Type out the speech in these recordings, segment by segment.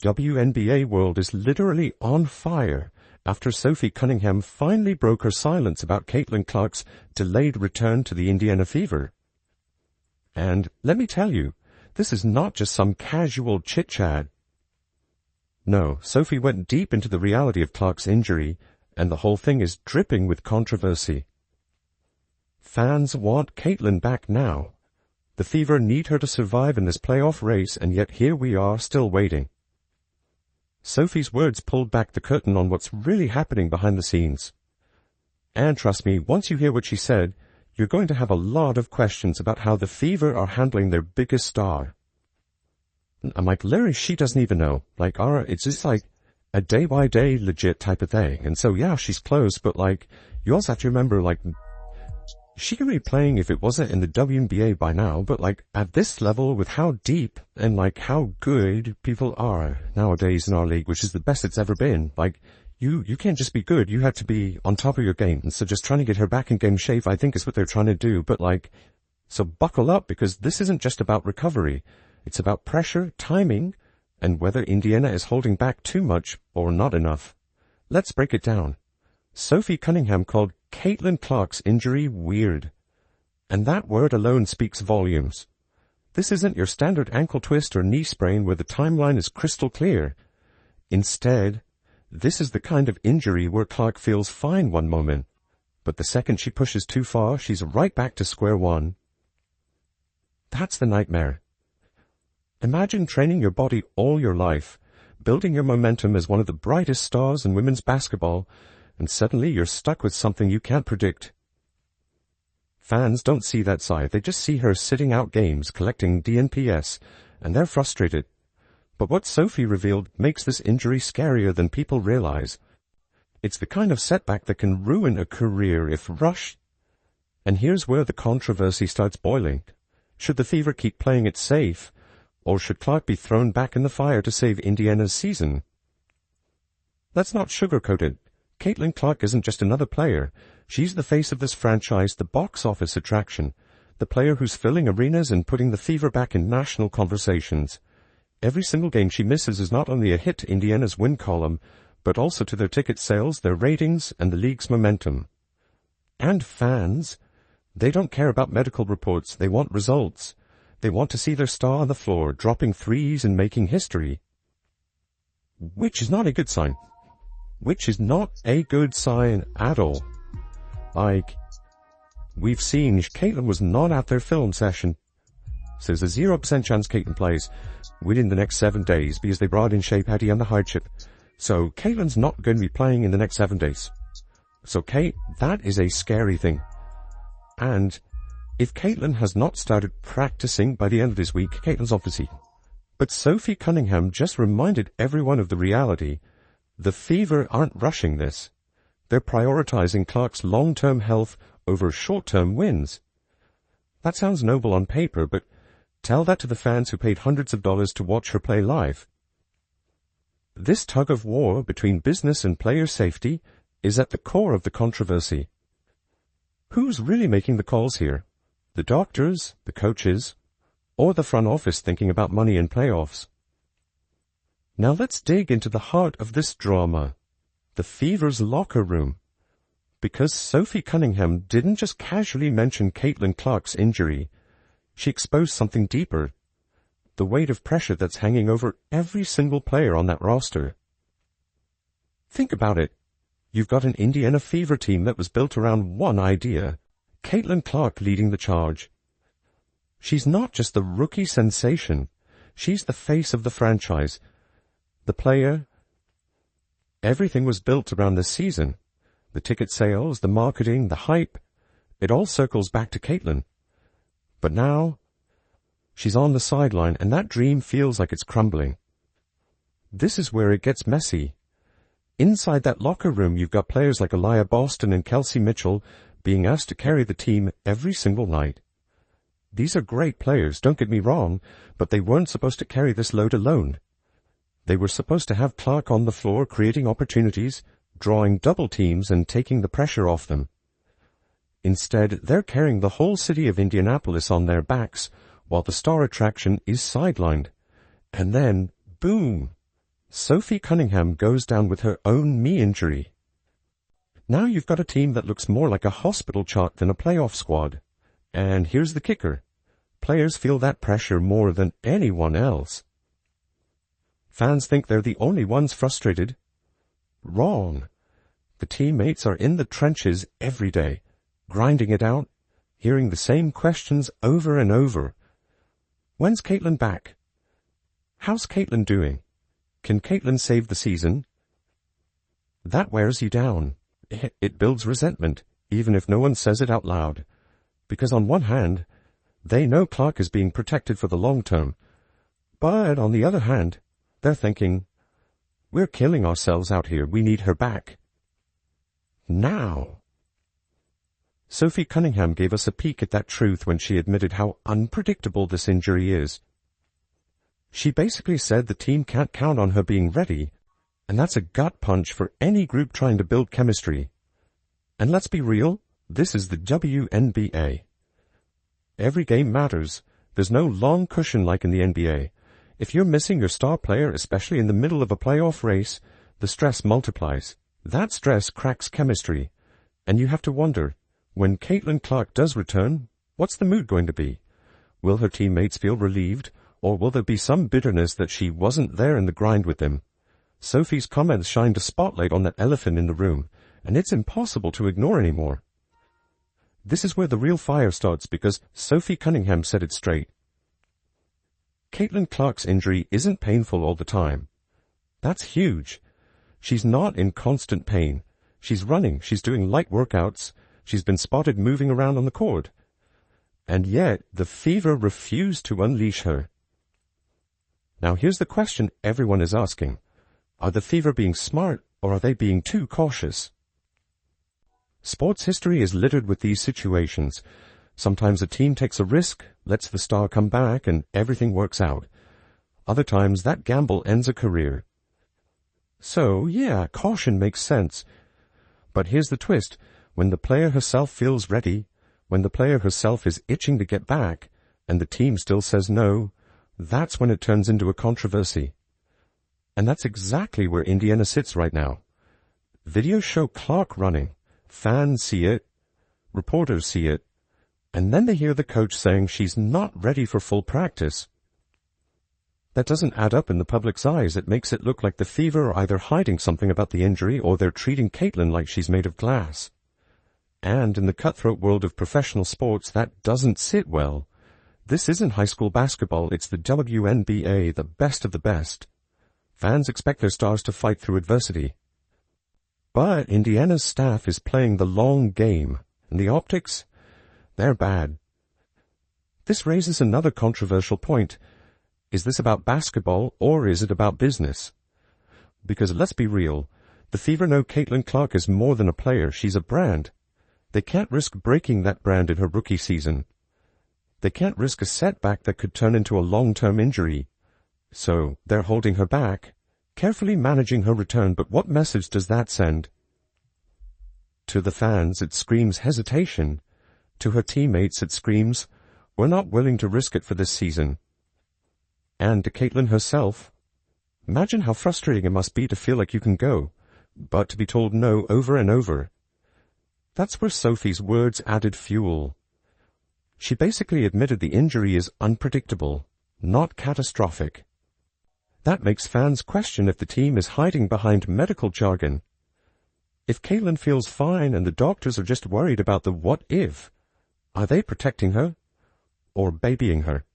WNBA world is literally on fire after Sophie Cunningham finally broke her silence about Caitlin Clark's delayed return to the Indiana Fever. And let me tell you, this is not just some casual chit-chat. No, Sophie went deep into the reality of Clark's injury, and the whole thing is dripping with controversy. Fans want Caitlin back now. The Fever need her to survive in this playoff race, and yet here we are still waiting. Sophie's words pulled back the curtain on what's really happening behind the scenes. And trust me, once you hear what she said, you're going to have a lot of questions about how the Fever are handling their biggest star. I'm like, Larry, she doesn't even know. It's just like a day-by-day legit type of thing. And so, yeah, she's close, but you also have to remember, she could be playing if it wasn't in the WNBA by now, but at this level, with how deep and how good people are nowadays in our league, which is the best it's ever been, you can't just be good, you have to be on top of your game. And so just trying to get her back in game shape, I think is what they're trying to do. But so buckle up, because this isn't just about recovery. It's about pressure, timing, and whether Indiana is holding back too much or not enough. Let's break it down. Sophie Cunningham called Caitlin Clark's injury weird. And that word alone speaks volumes. This isn't your standard ankle twist or knee sprain where the timeline is crystal clear. Instead, this is the kind of injury where Clark feels fine one moment, but the second she pushes too far, she's right back to square one. That's the nightmare. Imagine training your body all your life, building your momentum as one of the brightest stars in women's basketball, and suddenly you're stuck with something you can't predict. Fans don't see that side. They just see her sitting out games, collecting DNPS, and they're frustrated. But what Sophie revealed makes this injury scarier than people realize. It's the kind of setback that can ruin a career if rushed. And here's where the controversy starts boiling. Should the Fever keep playing it safe, or should Clark be thrown back in the fire to save Indiana's season? Let's not sugarcoat it. Caitlin Clark isn't just another player. She's the face of this franchise, the box office attraction, the player who's filling arenas and putting the Fever back in national conversations. Every single game she misses is not only a hit to Indiana's win column, but also to their ticket sales, their ratings, and the league's momentum. And fans, they don't care about medical reports. They want results. They want to see their star on the floor, dropping threes and making history. Which is not a good sign. Which is not a good sign at all. We've seen Caitlin was not at their film session. So there's a 0% chance Caitlin plays within the next 7 days because they brought in Shea Patty on the hardship. So Caitlin's not going to be playing in the next 7 days. So Kate, that is a scary thing. And if Caitlin has not started practicing by the end of this week, Caitlin's obviously. But Sophie Cunningham just reminded everyone of the reality. The Fever aren't rushing this. They're prioritizing Clark's long-term health over short-term wins. That sounds noble on paper, but tell that to the fans who paid hundreds of dollars to watch her play live. This tug-of-war between business and player safety is at the core of the controversy. Who's really making the calls here? The doctors, the coaches, or the front office thinking about money and playoffs? Now let's dig into the heart of this drama, the Fever's locker room. Because Sophie Cunningham didn't just casually mention Caitlin Clark's injury, she exposed something deeper, the weight of pressure that's hanging over every single player on that roster. Think about it. You've got an Indiana Fever team that was built around one idea, Caitlin Clark leading the charge. She's not just the rookie sensation, she's the face of the franchise. The player, everything was built around this season. The ticket sales, the marketing, the hype, it all circles back to Caitlin. But now, she's on the sideline, and that dream feels like it's crumbling. This is where it gets messy. Inside that locker room, you've got players like Aaliyah Boston and Kelsey Mitchell being asked to carry the team every single night. These are great players, don't get me wrong, but they weren't supposed to carry this load alone. They were supposed to have Clark on the floor creating opportunities, drawing double teams and taking the pressure off them. Instead, they're carrying the whole city of Indianapolis on their backs, while the star attraction is sidelined. And then, boom, Sophie Cunningham goes down with her own knee injury. Now you've got a team that looks more like a hospital chart than a playoff squad. And here's the kicker. Players feel that pressure more than anyone else. Fans think they're the only ones frustrated. Wrong. The teammates are in the trenches every day, grinding it out, hearing the same questions over and over. When's Caitlin back? How's Caitlin doing? Can Caitlin save the season? That wears you down. It builds resentment, even if no one says it out loud. Because on one hand, they know Clark is being protected for the long term. But on the other hand, they're thinking, we're killing ourselves out here, we need her back. Now. Sophie Cunningham gave us a peek at that truth when she admitted how unpredictable this injury is. She basically said the team can't count on her being ready, and that's a gut punch for any group trying to build chemistry. And let's be real, this is the WNBA. Every game matters. There's no long cushion like in the NBA. If you're missing your star player, especially in the middle of a playoff race, the stress multiplies. That stress cracks chemistry. And you have to wonder, when Caitlin Clark does return, what's the mood going to be? Will her teammates feel relieved, or will there be some bitterness that she wasn't there in the grind with them? Sophie's comments shined a spotlight on that elephant in the room, and it's impossible to ignore anymore. This is where the real fire starts, because Sophie Cunningham said it straight. Caitlin Clark's injury isn't painful all the time. That's huge. She's not in constant pain. She's running, she's doing light workouts, she's been spotted moving around on the court. And yet, the fever refused to unleash her. Now here's the question everyone is asking. Are the fever being smart, or are they being too cautious? Sports history is littered with these situations. Sometimes a team takes a risk, lets the star come back, and everything works out. Other times that gamble ends a career. So, yeah, caution makes sense. But here's the twist. When the player herself feels ready, when the player herself is itching to get back, and the team still says no, that's when it turns into a controversy. And that's exactly where Indiana sits right now. Videos show Clark running. Fans see it. Reporters see it. And then they hear the coach saying she's not ready for full practice. That doesn't add up in the public's eyes. It makes it look like the Fever are either hiding something about the injury or they're treating Caitlin like she's made of glass. And in the cutthroat world of professional sports, that doesn't sit well. This isn't high school basketball, it's the WNBA, the best of the best. Fans expect their stars to fight through adversity. But Indiana's staff is playing the long game, and the optics, they're bad. This raises another controversial point. Is this about basketball, or is it about business? Because let's be real, the Fever know Caitlin Clark is more than a player, she's a brand. They can't risk breaking that brand in her rookie season. They can't risk a setback that could turn into a long-term injury. So, they're holding her back, carefully managing her return, but what message does that send? To the fans, it screams hesitation. To her teammates, it screams, we're not willing to risk it for this season. And to Caitlin herself, imagine how frustrating it must be to feel like you can go, but to be told no over and over. That's where Sophie's words added fuel. She basically admitted the injury is unpredictable, not catastrophic. That makes fans question if the team is hiding behind medical jargon. If Caitlin feels fine and the doctors are just worried about the what if, are they protecting her or babying her?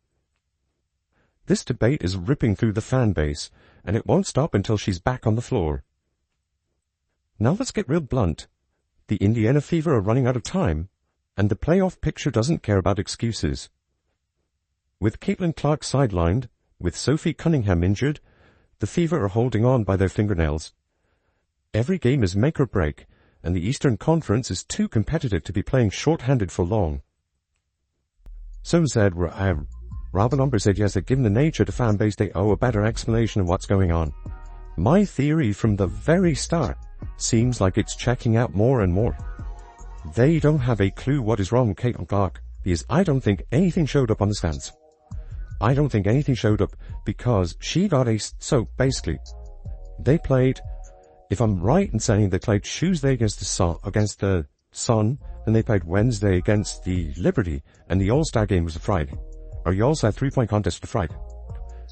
This debate is ripping through the fan base, and it won't stop until she's back on the floor. Now let's get real blunt. The Indiana Fever are running out of time, and the playoff picture doesn't care about excuses. With Caitlin Clark sidelined, with Sophie Cunningham injured, the Fever are holding on by their fingernails. Every game is make or break, and the Eastern Conference is too competitive to be playing short-handed for long. Some said, rather number said yes, that given the nature of the fan base, they owe a better explanation of what's going on. My theory from the very start seems like it's checking out more and more. They don't have a clue what is wrong with Caitlin Clark, because I don't think anything showed up on the stands. I don't think anything showed up because she got so basically, They played, if I'm right in saying they played Tuesday against the Sun, and they played Wednesday against the Liberty, and the All-Star game was the Friday. Or you also had 3-point contest for Friday.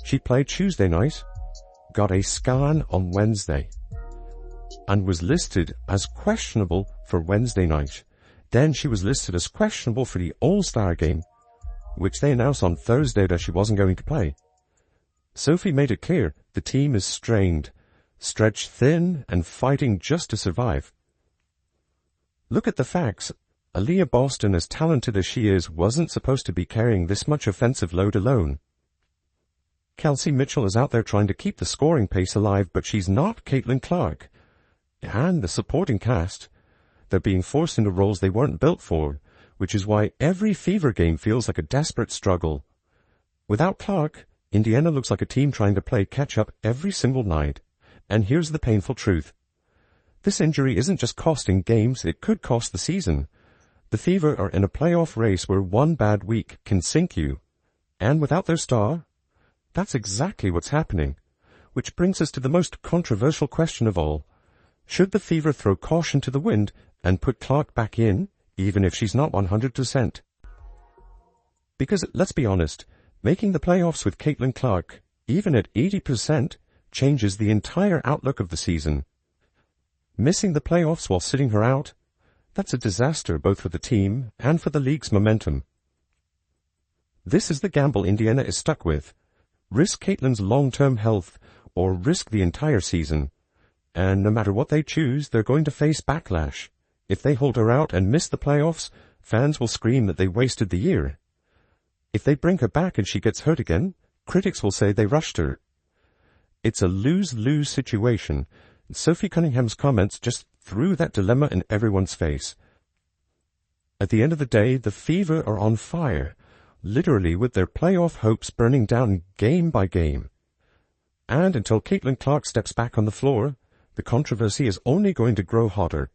She played Tuesday night, got a scan on Wednesday, and was listed as questionable for Wednesday night. Then she was listed as questionable for the All-Star game, which they announced on Thursday that she wasn't going to play. Sophie made it clear the team is strained, stretched thin, and fighting just to survive. Look at the facts. Aaliyah Boston, as talented as she is, wasn't supposed to be carrying this much offensive load alone. Kelsey Mitchell is out there trying to keep the scoring pace alive, but she's not Caitlin Clark. And the supporting cast, they're being forced into roles they weren't built for, which is why every Fever game feels like a desperate struggle. Without Clark, Indiana looks like a team trying to play catch-up every single night. And here's the painful truth. This injury isn't just costing games, it could cost the season. The Fever are in a playoff race where one bad week can sink you. And without their star, that's exactly what's happening. Which brings us to the most controversial question of all. Should the Fever throw caution to the wind and put Clark back in, even if she's not 100%? Because, let's be honest, making the playoffs with Caitlin Clark, even at 80%, changes the entire outlook of the season. Missing the playoffs while sitting her out, that's a disaster both for the team and for the league's momentum. This is the gamble Indiana is stuck with. Risk Caitlin's long-term health or risk the entire season. And no matter what they choose, they're going to face backlash. If they hold her out and miss the playoffs, fans will scream that they wasted the year. If they bring her back and she gets hurt again, critics will say they rushed her. It's a lose-lose situation. Sophie Cunningham's comments just threw that dilemma in everyone's face. At the end of the day, the Fever are on fire, literally with their playoff hopes burning down game by game. And until Caitlin Clark steps back on the floor, the controversy is only going to grow hotter.